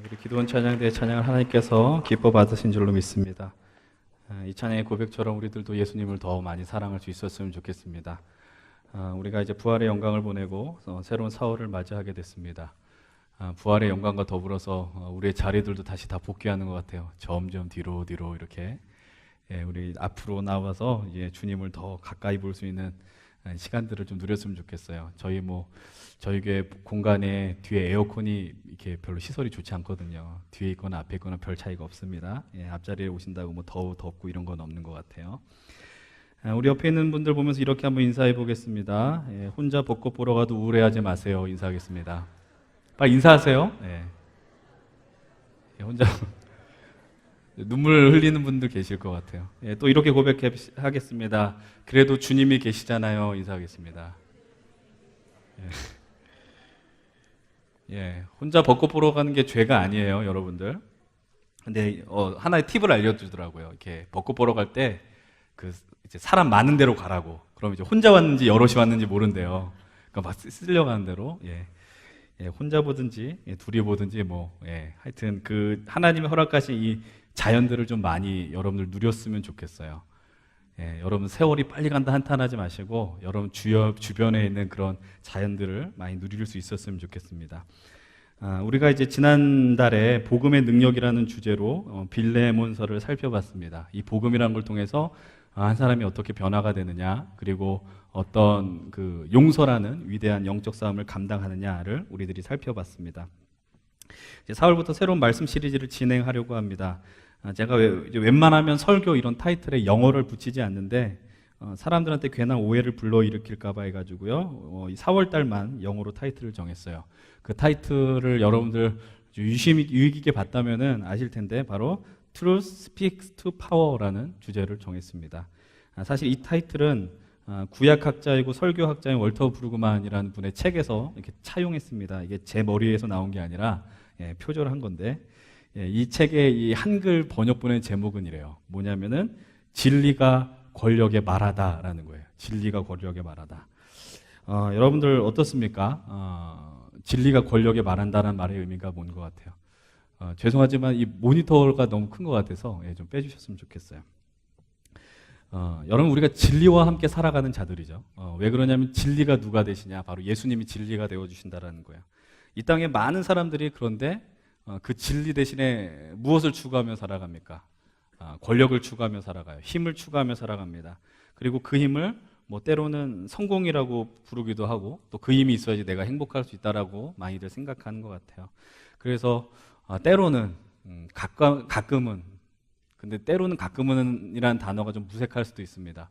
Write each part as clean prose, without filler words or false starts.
우리 기도원 찬양대의 찬양을 하나님께서 기뻐 받으신 줄로 믿습니다. 이 찬양의 고백처럼 우리들도 예수님을 더 많이 사랑할 수 있었으면 좋겠습니다. 우리가 이제 부활의 영광을 보내고 새로운 사월을 맞이하게 됐습니다. 부활의 영광과 더불어서 우리의 자리들도 다시 다 복귀하는 것 같아요. 점점 뒤로 이렇게 우리 앞으로 나와서 이제 주님을 더 가까이 볼 수 있는 시간들을 좀 누렸으면 좋겠어요. 저희 교회 공간에 뒤에 에어컨이 이렇게 별로 시설이 좋지 않거든요. 뒤에 있거나 앞에 있거나 별 차이가 없습니다. 앞자리에 오신다고 뭐 덥고 이런 건 없는 것 같아요. 우리 옆에 있는 분들 보면서 이렇게 한번 인사해 보겠습니다. 혼자 벚꽃 보러 가도 우울해하지 마세요. 인사하겠습니다. 빨리 인사하세요. 혼자 눈물 흘리는 분들 계실 것 같아요. 또 이렇게 고백하겠습니다. 그래도 주님이 계시잖아요. 인사하겠습니다. 혼자 벚꽃 보러 가는 게 죄가 아니에요, 여러분들. 근데 하나의 팁을 알려주더라고요. 이렇게 벚꽃 보러 갈 때 이제 사람 많은 데로 가라고. 그럼 이제 혼자 왔는지 여럿이 왔는지 모른대요. 그러니까 막 쓸려가는 대로. 혼자 보든지 둘이 보든지 하여튼 그 하나님의 허락하신 이 자연들을 좀 많이 여러분들 누렸으면 좋겠어요. 여러분 세월이 빨리 간다 한탄하지 마시고 여러분 주변에 있는 그런 자연들을 많이 누릴 수 있었으면 좋겠습니다. 우리가 이제 지난달에 복음의 능력이라는 주제로 빌레몬서를 살펴봤습니다. 이 복음이라는 걸 통해서 한 사람이 어떻게 변화가 되느냐, 그리고 어떤 그 용서라는 위대한 영적 싸움을 감당하느냐를 우리들이 살펴봤습니다. 이제 4월부터 새로운 말씀 시리즈를 진행하려고 합니다. 제가 이제 웬만하면 설교 이런 타이틀에 영어를 붙이지 않는데 사람들한테 괜한 오해를 불러일으킬까 봐 해가지고요. 이 4월 달만 영어로 타이틀을 정했어요. 그 타이틀을 여러분들 유익 있게 봤다면은 아실 텐데 바로 Truth Speaks to Power라는 주제를 정했습니다. 사실 이 타이틀은 구약학자이고 설교학자인 월터 브루그만이라는 분의 책에서 이렇게 차용했습니다. 이게 제 머리에서 나온 게 아니라 표절한 건데, 이 책의 이 한글 번역본의 제목은 이래요. 뭐냐면은 진리가 권력에 말하다라는 거예요. 진리가 권력에 말하다. 여러분들 어떻습니까? 진리가 권력에 말한다는 말의 의미가 뭔 것 같아요? 죄송하지만 이 모니터가 너무 큰 것 같아서 좀 빼주셨으면 좋겠어요. 여러분, 우리가 진리와 함께 살아가는 자들이죠. 왜 그러냐면 진리가 누가 되시냐? 바로 예수님이 진리가 되어주신다라는 거예요. 이 땅에 많은 사람들이 그런데 그 진리 대신에 무엇을 추구하며 살아갑니까? 권력을 추구하며 살아가요. 힘을 추구하며 살아갑니다. 그리고 그 힘을 때로는 성공이라고 부르기도 하고, 또 그 힘이 있어야지 내가 행복할 수 있다라고 많이들 생각하는 것 같아요. 그래서 때로는 가끔은, 근데 때로는 가끔은 이라는 단어가 좀 무색할 수도 있습니다.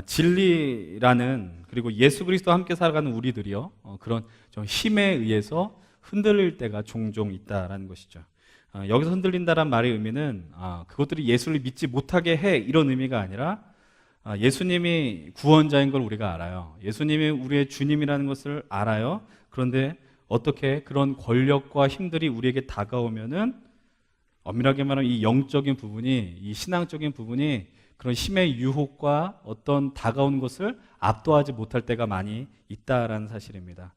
진리라는, 그리고 예수 그리스도와 함께 살아가는 우리들이요, 그런 좀 힘에 의해서 흔들릴 때가 종종 있다라는 것이죠. 여기서 흔들린다란 말의 의미는 그것들이 예수를 믿지 못하게 해, 이런 의미가 아니라 예수님이 구원자인 걸 우리가 알아요. 예수님이 우리의 주님이라는 것을 알아요. 그런데 어떻게 그런 권력과 힘들이 우리에게 다가오면은, 엄밀하게 말하면 이 영적인 부분이, 이 신앙적인 부분이 그런 힘의 유혹과 어떤 다가오는 것을 압도하지 못할 때가 많이 있다라는 사실입니다.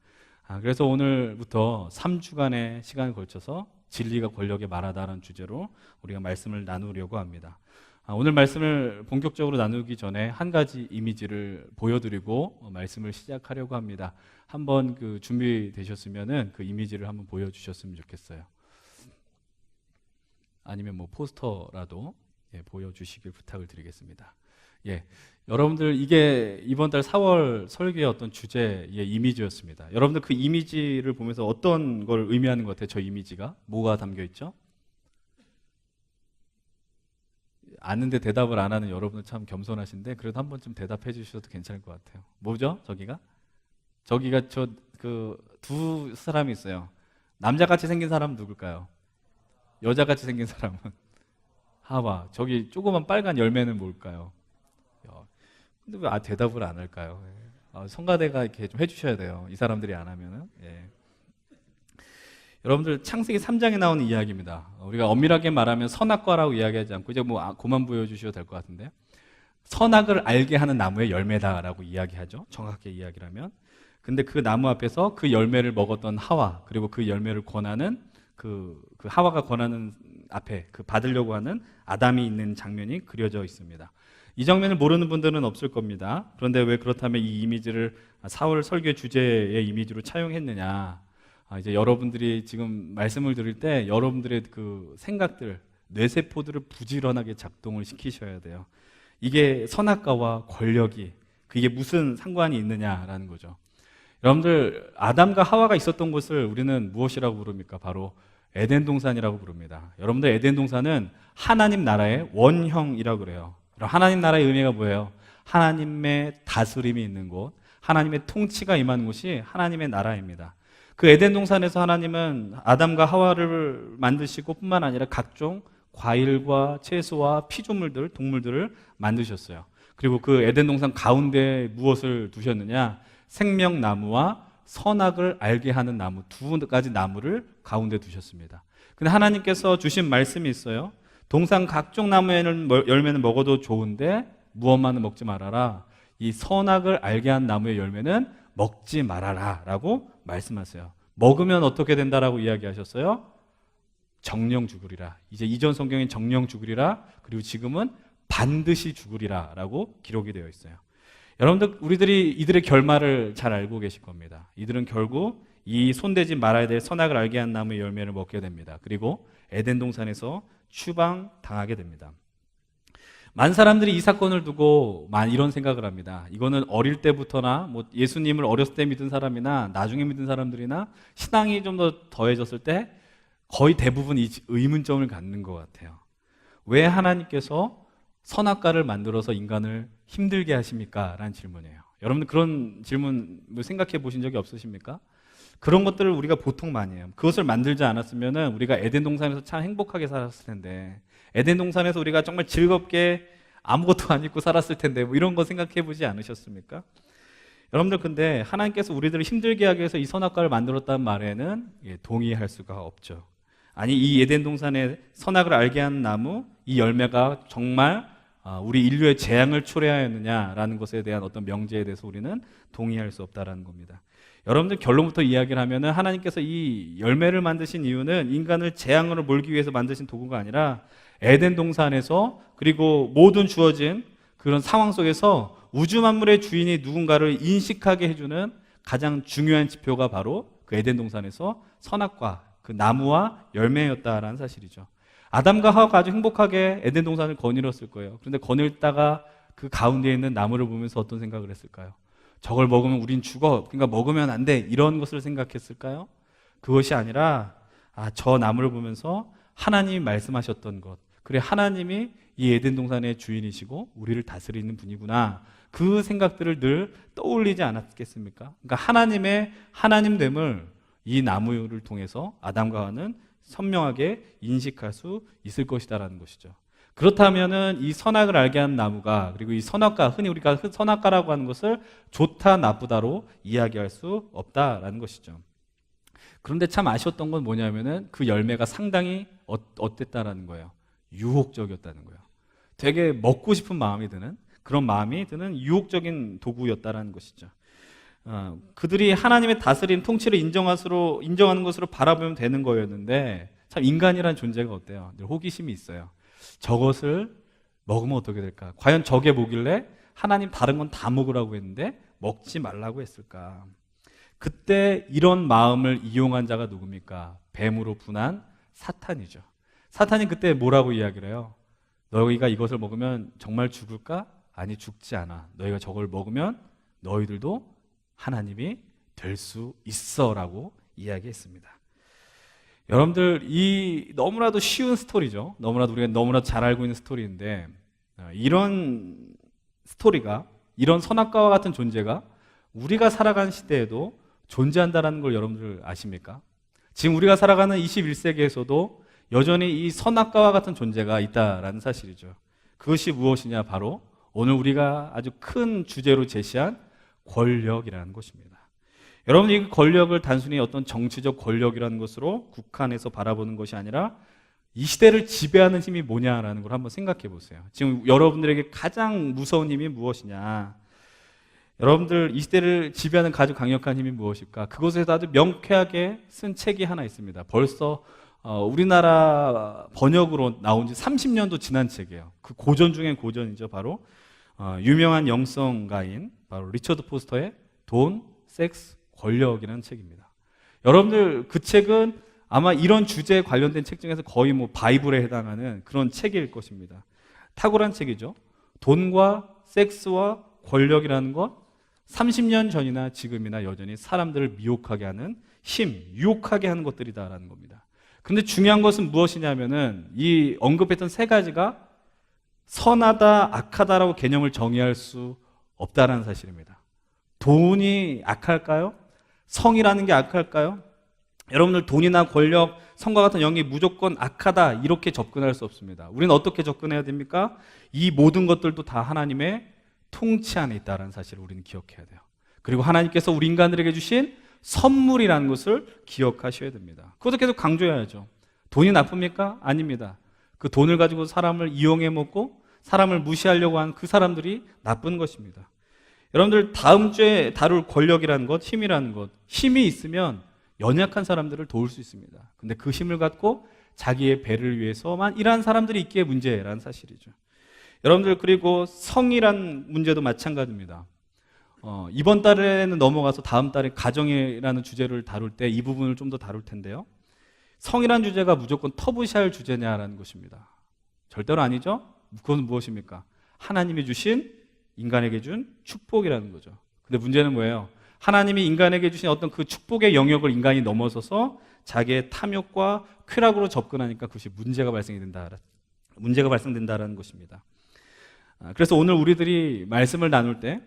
그래서 오늘부터 3주간의 시간을 걸쳐서 진리가 권력에 말하다라는 주제로 우리가 말씀을 나누려고 합니다. 오늘 말씀을 본격적으로 나누기 전에 한 가지 이미지를 보여드리고 말씀을 시작하려고 합니다. 한번 준비되셨으면은 그 이미지를 한번 보여주셨으면 좋겠어요. 아니면 포스터라도 보여주시길 부탁을 드리겠습니다. 여러분들, 이게 이번 달 4월 설교의 어떤 주제의 이미지였습니다. 여러분들 그 이미지를 보면서 어떤 걸 의미하는 것 같아요? 저 이미지가 뭐가 담겨 있죠? 아는데 대답을 안 하는 여러분들 참 겸손하신데, 그래도 한 번쯤 대답해 주셔도 괜찮을 것 같아요. 뭐죠? 저기가 두 사람이 있어요. 남자같이 생긴 사람은 누굴까요? 여자같이 생긴 사람은 하와. 저기 조그만 빨간 열매는 뭘까요? 근데 왜 대답을 안 할까요? 성가대가 이렇게 좀 해주셔야 돼요. 이 사람들이 안 하면은. 여러분들, 창세기 3장에 나오는 이야기입니다. 우리가 엄밀하게 말하면 선악과라고 이야기하지 않고, 이제 그만 보여주셔도 될 것 같은데, 선악을 알게 하는 나무의 열매다라고 이야기하죠. 정확하게 이야기를 하면. 근데 그 나무 앞에서 그 열매를 먹었던 하와, 그리고 그 열매를 권하는 그 하와가 권하는 앞에 그 받으려고 하는 아담이 있는 장면이 그려져 있습니다. 이 장면을 모르는 분들은 없을 겁니다. 그런데 왜 그렇다면 이 이미지를 4월 설교 주제의 이미지로 차용했느냐? 이제 여러분들이 지금 말씀을 들을 때 여러분들의 그 생각들, 뇌세포들을 부지런하게 작동을 시키셔야 돼요. 이게 선악과와 권력이 그게 무슨 상관이 있느냐라는 거죠. 여러분들, 아담과 하와가 있었던 곳을 우리는 무엇이라고 부릅니까? 바로 에덴 동산이라고 부릅니다. 여러분들, 에덴 동산은 하나님 나라의 원형이라고 그래요. 그럼 하나님 나라의 의미가 뭐예요? 하나님의 다스림이 있는 곳, 하나님의 통치가 임하는 곳이 하나님의 나라입니다. 그 에덴 동산에서 하나님은 아담과 하와를 만드시고 뿐만 아니라 각종 과일과 채소와 피조물들, 동물들을 만드셨어요. 그리고 그 에덴 동산 가운데 무엇을 두셨느냐? 생명나무와 선악을 알게 하는 나무, 두 가지 나무를 가운데 두셨습니다. 근데 하나님께서 주신 말씀이 있어요. 동산 각종 나무의 열매는 먹어도 좋은데 무엇만은 먹지 말아라. 이 선악을 알게 한 나무의 열매는 먹지 말아라 라고 말씀하세요. 먹으면 어떻게 된다라고 이야기하셨어요? 정령 죽으리라. 이제 이전 성경엔 정령 죽으리라, 그리고 지금은 반드시 죽으리라 라고 기록이 되어 있어요. 여러분들, 우리들이 이들의 결말을 잘 알고 계실 겁니다. 이들은 결국 이 손대지 말아야 될 선악을 알게 한 나무의 열매를 먹게 됩니다. 그리고 에덴 동산에서 추방당하게 됩니다. 많은 사람들이 이 사건을 두고 이런 생각을 합니다. 이거는 어릴 때부터나 뭐 예수님을 어렸을 때 믿은 사람이나 나중에 믿은 사람들이나 신앙이 좀 더 더해졌을 때 거의 대부분 이 의문점을 갖는 것 같아요. 왜 하나님께서 선악과를 만들어서 인간을 힘들게 하십니까? 라는 질문이에요. 여러분들 그런 질문 생각해 보신 적이 없으십니까? 그런 것들을 우리가 보통 많이 해요. 그것을 만들지 않았으면 우리가 에덴 동산에서 참 행복하게 살았을 텐데, 에덴 동산에서 우리가 정말 즐겁게 아무것도 안 입고 살았을 텐데, 뭐 이런 거 생각해 보지 않으셨습니까? 여러분들, 근데 하나님께서 우리들을 힘들게 하기 위해서 이 선악과를 만들었다는 말에는 동의할 수가 없죠. 아니, 이 에덴 동산의 선악을 알게 한 나무, 이 열매가 정말 우리 인류의 재앙을 초래하였느냐라는 것에 대한 어떤 명제에 대해서 우리는 동의할 수 없다라는 겁니다. 여러분들, 결론부터 이야기를 하면은 하나님께서 이 열매를 만드신 이유는 인간을 재앙으로 몰기 위해서 만드신 도구가 아니라 에덴 동산에서, 그리고 모든 주어진 그런 상황 속에서 우주 만물의 주인이 누군가를 인식하게 해주는 가장 중요한 지표가 바로 그 에덴 동산에서 선악과, 그 나무와 열매였다라는 사실이죠. 아담과 하와가 아주 행복하게 에덴 동산을 거닐었을 거예요. 그런데 거닐다가 그 가운데 있는 나무를 보면서 어떤 생각을 했을까요? 저걸 먹으면 우린 죽어, 그러니까 먹으면 안 돼, 이런 것을 생각했을까요? 그것이 아니라 저 나무를 보면서 하나님이 말씀하셨던 것, 그래, 하나님이 이 에덴 동산의 주인이시고 우리를 다스리는 분이구나, 그 생각들을 늘 떠올리지 않았겠습니까? 그러니까 하나님의 하나님됨을 이 나무를 통해서 아담과 하와는 선명하게 인식할 수 있을 것이다라는 것이죠. 그렇다면은 이 선악을 알게 한 나무가, 그리고 이 선악과, 흔히 우리가 선악과라고 하는 것을 좋다 나쁘다로 이야기할 수 없다라는 것이죠. 그런데 참 아쉬웠던 건 뭐냐면은 그 열매가 상당히 어땠다라는 거예요. 유혹적이었다는 거예요. 되게 먹고 싶은 마음이 드는, 그런 마음이 드는 유혹적인 도구였다라는 것이죠. 그들이 하나님의 다스림, 통치를 인정하는 것으로 바라보면 되는 거였는데, 참 인간이라는 존재가 어때요? 늘 호기심이 있어요. 저것을 먹으면 어떻게 될까? 과연 저게 뭐길래 하나님 다른 건 다 먹으라고 했는데 먹지 말라고 했을까? 그때 이런 마음을 이용한 자가 누굽니까? 뱀으로 분한 사탄이죠. 사탄이 그때 뭐라고 이야기를 해요? 너희가 이것을 먹으면 정말 죽을까? 아니, 죽지 않아. 너희가 저걸 먹으면 너희들도 하나님이 될 수 있어 라고 이야기했습니다. 여러분들, 이 너무나도 쉬운 스토리죠. 너무나도 우리가 너무나도 잘 알고 있는 스토리인데, 이런 스토리가, 이런 선악과와 같은 존재가 우리가 살아가는 시대에도 존재한다는 걸 여러분들 아십니까? 지금 우리가 살아가는 21세기에서도 여전히 이 선악과와 같은 존재가 있다라는 사실이죠. 그것이 무엇이냐? 바로 오늘 우리가 아주 큰 주제로 제시한 권력이라는 것입니다. 여러분, 이 권력을 단순히 어떤 정치적 권력이라는 것으로 국한해서 바라보는 것이 아니라 이 시대를 지배하는 힘이 뭐냐라는 걸 한번 생각해 보세요. 지금 여러분들에게 가장 무서운 힘이 무엇이냐? 여러분들, 이 시대를 지배하는 아주 강력한 힘이 무엇일까? 그것에서 아주 명쾌하게 쓴 책이 하나 있습니다. 벌써 우리나라 번역으로 나온 지 30년도 지난 책이에요. 그 고전 중에 고전이죠. 바로 유명한 영성가인 바로 리처드 포스터의 돈, 섹스, 권력이라는 책입니다. 여러분들 그 책은 아마 이런 주제에 관련된 책 중에서 거의 뭐 바이블에 해당하는 그런 책일 것입니다. 탁월한 책이죠. 돈과 섹스와 권력이라는 것 30년 전이나 지금이나 여전히 사람들을 미혹하게 하는 힘, 유혹하게 하는 것들이다라는 겁니다. 그런데 중요한 것은 무엇이냐면은 이 언급했던 세 가지가 선하다, 악하다라고 개념을 정의할 수 없다라는 사실입니다. 돈이 악할까요? 성이라는 게 악할까요? 여러분들 돈이나 권력, 성과 같은 영이 무조건 악하다 이렇게 접근할 수 없습니다. 우리는 어떻게 접근해야 됩니까? 이 모든 것들도 다 하나님의 통치 안에 있다는 사실을 우리는 기억해야 돼요. 그리고 하나님께서 우리 인간들에게 주신 선물이라는 것을 기억하셔야 됩니다. 그것도 계속 강조해야죠. 돈이 나쁩니까? 아닙니다. 그 돈을 가지고 사람을 이용해 먹고 사람을 무시하려고 하는 그 사람들이 나쁜 것입니다. 여러분들 다음 주에 다룰 권력이라는 것, 힘이라는 것, 힘이 있으면 연약한 사람들을 도울 수 있습니다. 근데 그 힘을 갖고 자기의 배를 위해서만 일하는 사람들이 있기에 문제라는 사실이죠. 여러분들 그리고 성이란 문제도 마찬가지입니다. 이번 달에는 넘어가서 다음 달에 가정이라는 주제를 다룰 때 이 부분을 좀 더 다룰 텐데요. 성이란 주제가 무조건 터부시할 주제냐라는 것입니다. 절대로 아니죠. 그건 무엇입니까? 하나님이 주신 인간에게 준 축복이라는 거죠. 근데 문제는 뭐예요? 하나님이 인간에게 주신 어떤 그 축복의 영역을 인간이 넘어서서 자기의 탐욕과 쾌락으로 접근하니까 그것이 문제가 발생된다라는 것입니다. 그래서 오늘 우리들이 말씀을 나눌 때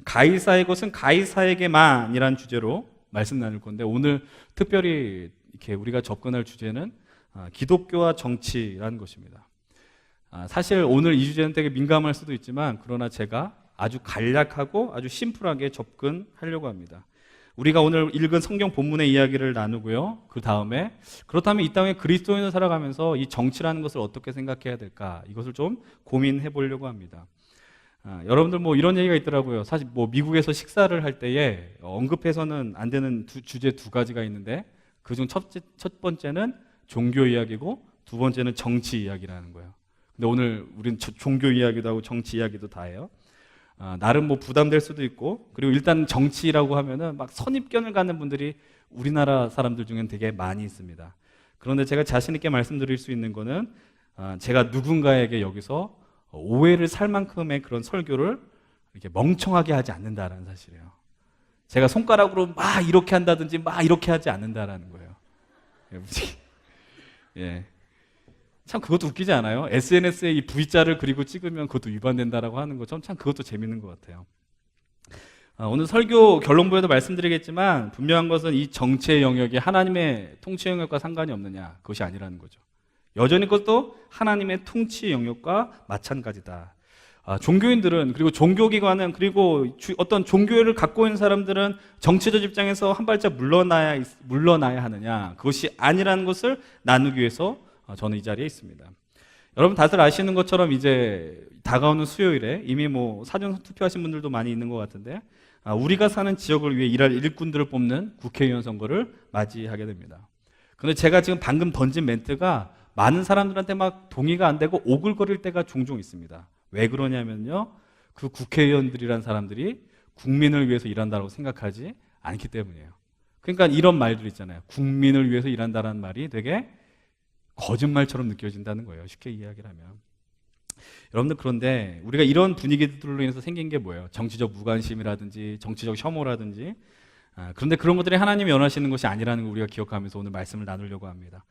가이사의 것은 가이사에게만이라는 주제로 말씀 나눌 건데 오늘 특별히 이렇게 우리가 접근할 주제는 기독교와 정치라는 것입니다. 사실 오늘 이 주제는 되게 민감할 수도 있지만 그러나 제가 아주 간략하고 아주 심플하게 접근하려고 합니다. 우리가 오늘 읽은 성경 본문의 이야기를 나누고요. 그 다음에 그렇다면 이 땅에 그리스도인을 살아가면서 이 정치라는 것을 어떻게 생각해야 될까? 이것을 좀 고민해 보려고 합니다. 여러분들 뭐 이런 얘기가 있더라고요. 사실 뭐 미국에서 식사를 할 때에 언급해서는 안 되는 주제 두 가지가 있는데 그중 첫 번째는 종교 이야기고 두 번째는 정치 이야기라는 거예요. 근데 오늘 우리는 종교 이야기도 하고 정치 이야기도 다 해요. 나름 뭐 부담될 수도 있고 그리고 일단 정치라고 하면은 막 선입견을 갖는 분들이 우리나라 사람들 중엔 되게 많이 있습니다. 그런데 제가 자신 있게 말씀드릴 수 있는 거는 제가 누군가에게 여기서 오해를 살 만큼의 그런 설교를 이렇게 멍청하게 하지 않는다라는 사실이에요. 제가 손가락으로 막 이렇게 한다든지 막 이렇게 하지 않는다라는 거예요. 예. 참 그것도 웃기지 않아요? SNS에 이 V자를 그리고 찍으면 그것도 위반된다라고 하는 것처럼 참 그것도 재밌는 것 같아요. 오늘 설교 결론부에도 말씀드리겠지만 분명한 것은 이 정치의 영역이 하나님의 통치 영역과 상관이 없느냐 그것이 아니라는 거죠. 여전히 그것도 하나님의 통치 영역과 마찬가지다. 종교인들은 그리고 종교기관은 그리고 어떤 종교를 갖고 있는 사람들은 정치적 입장에서 한 발짝 물러나야 하느냐 그것이 아니라는 것을 나누기 위해서 저는 이 자리에 있습니다. 여러분 다들 아시는 것처럼 이제 다가오는 수요일에 이미 뭐 사전 투표하신 분들도 많이 있는 것 같은데 우리가 사는 지역을 위해 일할 일꾼들을 뽑는 국회의원 선거를 맞이하게 됩니다. 그런데 제가 지금 방금 던진 멘트가 많은 사람들한테 막 동의가 안 되고 오글거릴 때가 종종 있습니다. 왜 그러냐면요. 그 국회의원들이란 사람들이 국민을 위해서 일한다고 생각하지 않기 때문이에요. 그러니까 이런 말들 있잖아요. 국민을 위해서 일한다는 말이 되게 거짓말처럼 느껴진다는 거예요. 쉽게 이야기를 하면. 여러분들 그런데 우리가 이런 분위기들로 인해서 생긴 게 뭐예요? 정치적 무관심이라든지 정치적 혐오라든지 그런데 그런 것들이 하나님이 원하시는 것이 아니라는 걸 우리가 기억하면서 오늘 말씀을 나누려고 합니다.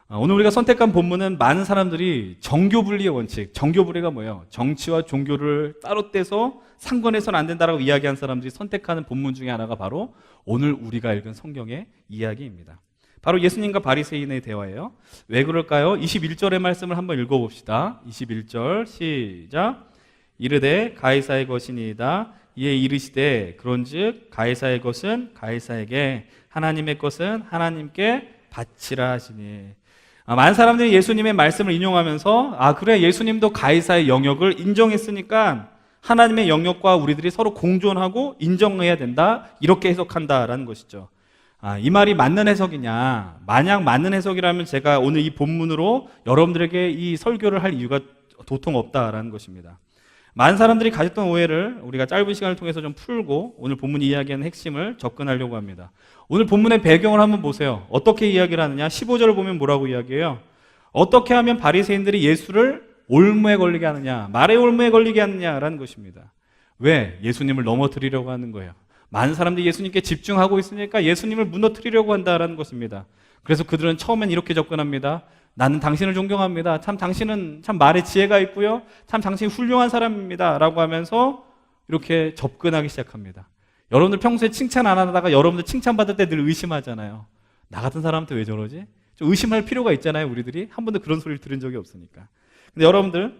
오늘 우리가 선택한 본문은 많은 사람들이 정교분리의 원칙, 정교분리가 뭐예요? 정치와 종교를 따로 떼서 상관해서는 안 된다라고 이야기한 사람들이 선택하는 본문 중에 하나가 바로 오늘 우리가 읽은 성경의 이야기입니다. 바로 예수님과 바리새인의 대화예요. 왜 그럴까요? 21절의 말씀을 한번 읽어봅시다. 21절 시작. 이르되 가이사의 것이니이다. 이에 이르시되 그런즉 가이사의 것은 가이사에게 하나님의 것은 하나님께 바치라 하시니. 많은 사람들이 예수님의 말씀을 인용하면서 그래 예수님도 가이사의 영역을 인정했으니까 하나님의 영역과 우리들이 서로 공존하고 인정해야 된다 이렇게 해석한다라는 것이죠. 이 말이 맞는 해석이냐? 만약 맞는 해석이라면 제가 오늘 이 본문으로 여러분들에게 이 설교를 할 이유가 도통 없다라는 것입니다. 많은 사람들이 가졌던 오해를 우리가 짧은 시간을 통해서 좀 풀고 오늘 본문이 이야기하는 핵심을 접근하려고 합니다. 오늘 본문의 배경을 한번 보세요. 어떻게 이야기를 하느냐? 15절을 보면 뭐라고 이야기해요? 어떻게 하면 바리새인들이 예수를 올무에 걸리게 하느냐? 말의 올무에 걸리게 하느냐라는 것입니다. 왜? 예수님을 넘어뜨리려고 하는 거예요. 많은 사람들이 예수님께 집중하고 있으니까 예수님을 무너뜨리려고 한다라는 것입니다. 그래서 그들은 처음엔 이렇게 접근합니다. 나는 당신을 존경합니다. 참 당신은 참 말에 지혜가 있고요. 참 당신이 훌륭한 사람입니다. 라고 하면서 이렇게 접근하기 시작합니다. 여러분들 평소에 칭찬 안 하다가 여러분들 칭찬받을 때 늘 의심하잖아요. 나 같은 사람한테 왜 저러지? 좀 의심할 필요가 있잖아요. 우리들이 한 번도 그런 소리를 들은 적이 없으니까. 근데 여러분들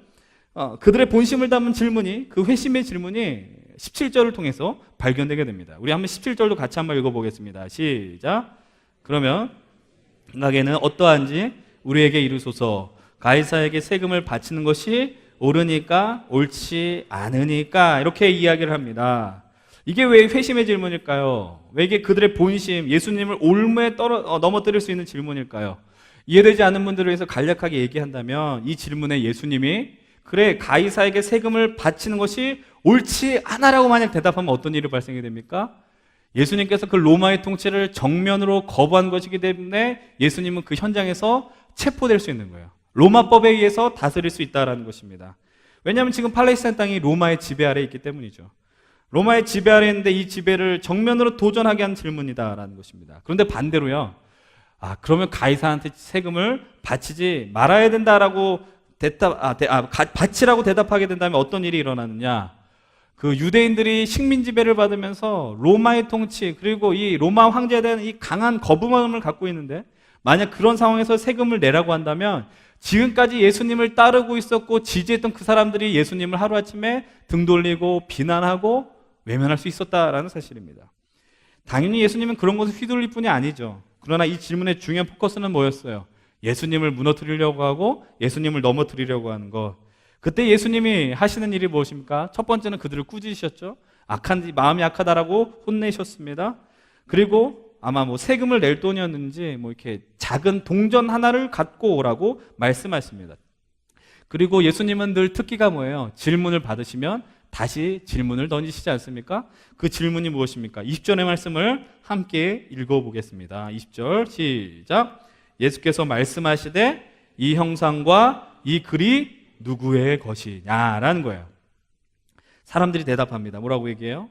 그들의 본심을 담은 질문이, 그 회심의 질문이 17절을 통해서 발견되게 됩니다. 우리 한번 17절도 같이 한번 읽어보겠습니다. 시작. 그러면 생각에는 어떠한지 우리에게 이르소서. 가이사에게 세금을 바치는 것이 옳으니까 옳지 않으니까, 이렇게 이야기를 합니다. 이게 왜 회심의 질문일까요? 왜 이게 그들의 본심, 예수님을 올무에 넘어뜨릴 수 있는 질문일까요? 이해되지 않는 분들을 위해서 간략하게 얘기한다면 이 질문에 예수님이 그래 가이사에게 세금을 바치는 것이 옳지 않아라고 만약 대답하면 어떤 일이 발생이 됩니까? 예수님께서 그 로마의 통치를 정면으로 거부한 것이기 때문에 예수님은 그 현장에서 체포될 수 있는 거예요. 로마법에 의해서 다스릴 수 있다는 것입니다. 왜냐하면 지금 팔레스타인 땅이 로마의 지배 아래에 있기 때문이죠. 로마의 지배 아래에 있는데 이 지배를 정면으로 도전하게 하는 질문이다라는 것입니다. 그런데 반대로요. 그러면 가이사한테 세금을 바치지 말아야 된다라고 바치라고 대답하게 된다면 어떤 일이 일어나느냐? 그 유대인들이 식민 지배를 받으면서 로마의 통치, 그리고 이 로마 황제에 대한 이 강한 거부감을 갖고 있는데, 만약 그런 상황에서 세금을 내라고 한다면 지금까지 예수님을 따르고 있었고 지지했던 그 사람들이 예수님을 하루아침에 등 돌리고 비난하고 외면할 수 있었다라는 사실입니다. 당연히 예수님은 그런 것을 휘둘릴 뿐이 아니죠. 그러나 이 질문의 중요한 포커스는 뭐였어요? 예수님을 무너뜨리려고 하고 예수님을 넘어뜨리려고 하는 것. 그때 예수님이 하시는 일이 무엇입니까? 첫 번째는 그들을 꾸짖으셨죠. 마음이 악하다라고 혼내셨습니다. 그리고 아마 세금을 낼 돈이었는지 이렇게 작은 동전 하나를 갖고 오라고 말씀하십니다. 그리고 예수님은 늘 특기가 뭐예요? 질문을 받으시면 다시 질문을 던지시지 않습니까? 그 질문이 무엇입니까? 20절의 말씀을 함께 읽어보겠습니다. 20절 시작. 예수께서 말씀하시되 이 형상과 이 글이 누구의 것이냐라는 거예요. 사람들이 대답합니다. 뭐라고 얘기해요?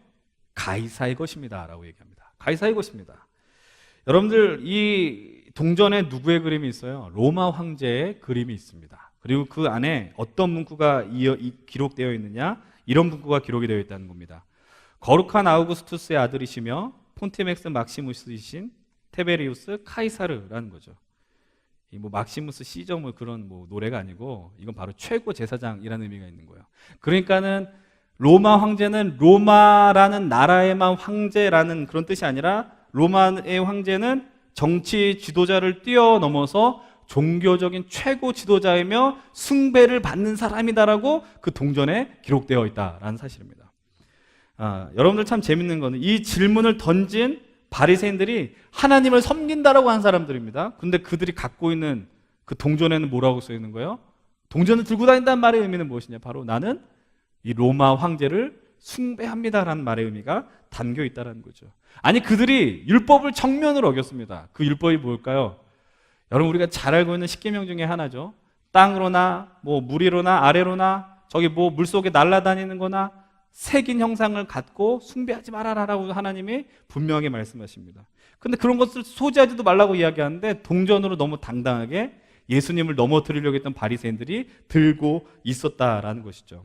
가이사의 것입니다 라고 얘기합니다. 가이사의 것입니다. 여러분들 이 동전에 누구의 그림이 있어요? 로마 황제의 그림이 있습니다. 그리고 그 안에 어떤 문구가 기록되어 있느냐? 이런 문구가 기록이 되어 있다는 겁니다. 거룩한 아우구스투스의 아들이시며 폰티맥스 막시무스이신 테베리우스 카이사르라는 거죠. 이 막시무스 시저 그런 노래가 아니고 이건 바로 최고 제사장이라는 의미가 있는 거예요. 그러니까는 로마 황제는 로마라는 나라에만 황제라는 그런 뜻이 아니라 로마의 황제는 정치 지도자를 뛰어넘어서 종교적인 최고 지도자이며 숭배를 받는 사람이다라고 그 동전에 기록되어 있다라는 사실입니다. 여러분들 참 재밌는 거는 이 질문을 던진 바리새인들이 하나님을 섬긴다라고 한 사람들입니다. 근데 그들이 갖고 있는 그 동전에는 뭐라고 써 있는 거예요? 동전을 들고 다닌다는 말의 의미는 무엇이냐? 바로 나는 이 로마 황제를 숭배합니다라는 말의 의미가 담겨 있다는 거죠. 아니 그들이 율법을 정면으로 어겼습니다. 그 율법이 뭘까요? 여러분 우리가 잘 알고 있는 십계명 중에 하나죠. 땅으로나 물 위로나 아래로나 저기 물속에 날아다니는 거나 새긴 형상을 갖고 숭배하지 말아라라고 하나님이 분명하게 말씀하십니다. 근데 그런 것을 소지하지도 말라고 이야기하는데 동전으로 너무 당당하게 예수님을 넘어뜨리려고 했던 바리새인들이 들고 있었다라는 것이죠.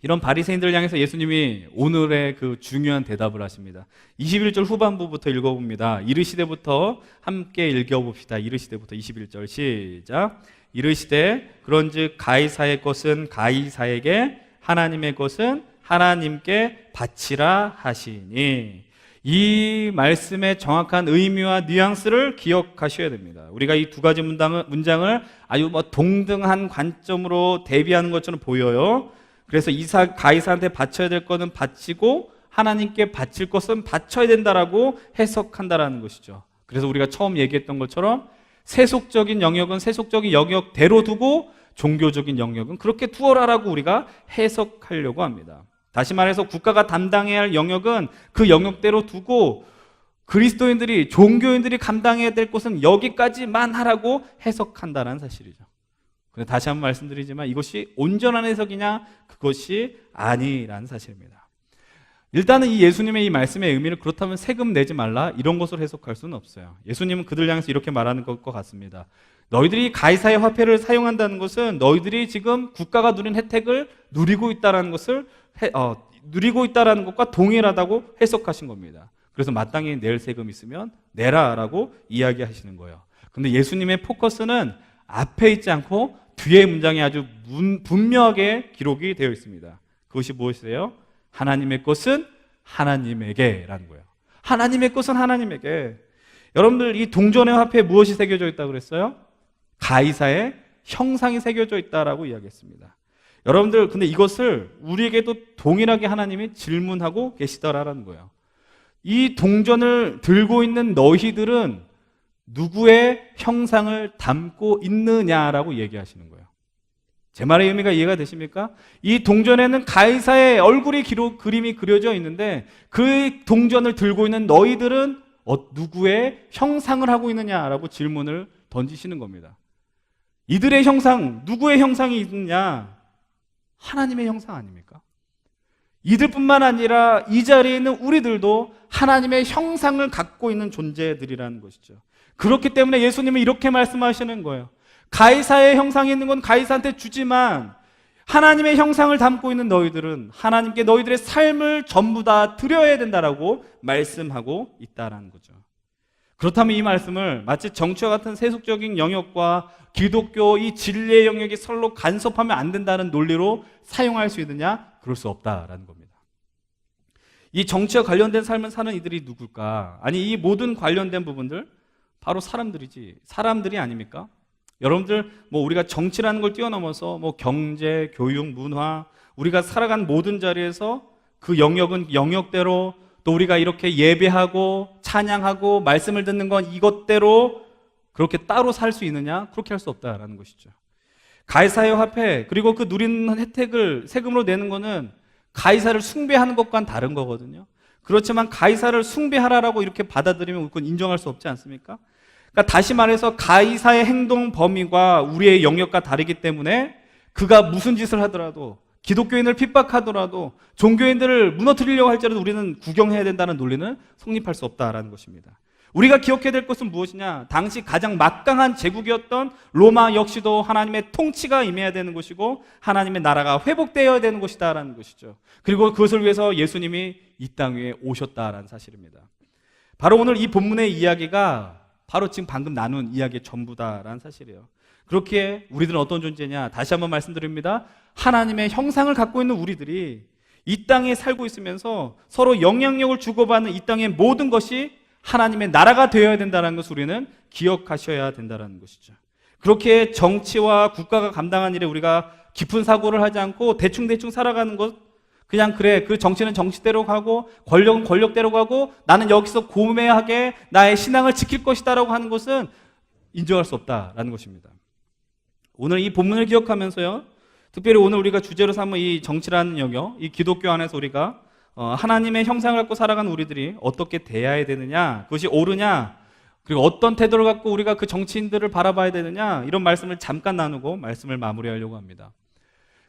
이런 바리새인들을 향해서 예수님이 오늘의 그 중요한 대답을 하십니다. 21절 후반부부터 읽어봅니다. 이르시되부터 함께 읽어봅시다. 이르시되부터 21절 시작. 이르시되 그런즉 가이사의 것은 가이사에게 하나님의 것은 하나님께 바치라 하시니. 이 말씀의 정확한 의미와 뉘앙스를 기억하셔야 됩니다. 우리가 이 두 가지 문장을 아주 동등한 관점으로 대비하는 것처럼 보여요. 그래서 가이사한테 바쳐야 될 거는 바치고 하나님께 바칠 것은 바쳐야 된다라고 해석한다라는 것이죠. 그래서 우리가 처음 얘기했던 것처럼 세속적인 영역은 세속적인 영역대로 두고 종교적인 영역은 그렇게 두어라라고 우리가 해석하려고 합니다. 다시 말해서 국가가 담당해야 할 영역은 그 영역대로 두고 그리스도인들이, 종교인들이 감당해야 될 것은 여기까지만 하라고 해석한다는 사실이죠. 근데 다시 한번 말씀드리지만 이것이 온전한 해석이냐? 그것이 아니라는 사실입니다. 일단은 이 예수님의 이 말씀의 의미를 그렇다면 세금 내지 말라 이런 것으로 해석할 수는 없어요. 예수님은 그들 향해서 이렇게 말하는 것 같습니다. 너희들이 가이사의 화폐를 사용한다는 것은 너희들이 지금 국가가 누린 혜택을 누리고 있다는 것을 누리고 있다는 것과 동일하다고 해석하신 겁니다. 그래서 마땅히 낼 세금 있으면 내라라고 이야기하시는 거예요. 근데 예수님의 포커스는 앞에 있지 않고 뒤에 문장에 아주 분명하게 기록이 되어 있습니다. 그것이 무엇이세요? 하나님의 것은 하나님에게라는 거예요. 하나님의 것은 하나님에게. 여러분들 이 동전의 화폐에 무엇이 새겨져 있다고 그랬어요? 가이사의 형상이 새겨져 있다라고 이야기했습니다. 여러분들 근데 이것을 우리에게도 동일하게 하나님이 질문하고 계시더라라는 거예요. 이 동전을 들고 있는 너희들은 누구의 형상을 담고 있느냐라고 얘기하시는 거예요. 제 말의 의미가 이해가 되십니까? 이 동전에는 가이사의 얼굴이 그림이 그려져 있는데 그 동전을 들고 있는 너희들은 누구의 형상을 하고 있느냐라고 질문을 던지시는 겁니다. 이들의 형상, 누구의 형상이 있느냐? 하나님의 형상 아닙니까? 이들뿐만 아니라 이 자리에 있는 우리들도 하나님의 형상을 갖고 있는 존재들이라는 것이죠. 그렇기 때문에 예수님은 이렇게 말씀하시는 거예요. 가이사의 형상이 있는 건 가이사한테 주지만 하나님의 형상을 담고 있는 너희들은 하나님께 너희들의 삶을 전부 다 드려야 된다라고 말씀하고 있다라는 거죠. 그렇다면 이 말씀을 마치 정치와 같은 세속적인 영역과 기독교 이 진리의 영역이 서로 간섭하면 안 된다는 논리로 사용할 수 있느냐? 그럴 수 없다라는 겁니다. 이 정치와 관련된 삶을 사는 이들이 누굴까? 아니 이 모든 관련된 부분들 바로 사람들이 아닙니까? 여러분들 우리가 정치라는 걸 뛰어넘어서 경제, 교육, 문화 우리가 살아간 모든 자리에서 그 영역은 영역대로 또 우리가 이렇게 예배하고 찬양하고 말씀을 듣는 건 이것대로 그렇게 따로 살 수 있느냐? 그렇게 할 수 없다라는 것이죠. 가이사의 화폐 그리고 그 누리는 혜택을 세금으로 내는 거는 가이사를 숭배하는 것과는 다른 거거든요. 그렇지만 가이사를 숭배하라라고 이렇게 받아들이면 그건 인정할 수 없지 않습니까? 그러니까 다시 말해서 가이사의 행동 범위가 우리의 영역과 다르기 때문에 그가 무슨 짓을 하더라도 기독교인을 핍박하더라도 종교인들을 무너뜨리려고 할지라도 우리는 구경해야 된다는 논리는 성립할 수 없다라는 것입니다. 우리가 기억해야 될 것은 무엇이냐? 당시 가장 막강한 제국이었던 로마 역시도 하나님의 통치가 임해야 되는 것이고 하나님의 나라가 회복되어야 되는 것이다라는 것이죠. 그리고 그것을 위해서 예수님이 이 땅 위에 오셨다라는 사실입니다. 바로 오늘 이 본문의 이야기가 바로 지금 방금 나눈 이야기의 전부다라는 사실이에요. 그렇기에 우리들은 어떤 존재냐? 다시 한번 말씀드립니다. 하나님의 형상을 갖고 있는 우리들이 이 땅에 살고 있으면서 서로 영향력을 주고받는 이 땅의 모든 것이 하나님의 나라가 되어야 된다는 것을 우리는 기억하셔야 된다는 것이죠. 그렇게 정치와 국가가 감당한 일에 우리가 깊은 사고를 하지 않고 대충 살아가는 것, 그냥 그래, 그 정치는 정치대로 가고 권력은 권력대로 가고 나는 여기서 고매하게 나의 신앙을 지킬 것이다라고 하는 것은 인정할 수 없다라는 것입니다. 오늘 이 본문을 기억하면서요, 특별히 오늘 우리가 주제로 삼은 이 정치라는 영역, 이 기독교 안에서 우리가 하나님의 형상을 갖고 살아가는 우리들이 어떻게 대해야 되느냐, 그것이 옳으냐, 그리고 어떤 태도를 갖고 우리가 그 정치인들을 바라봐야 되느냐, 이런 말씀을 잠깐 나누고 말씀을 마무리하려고 합니다.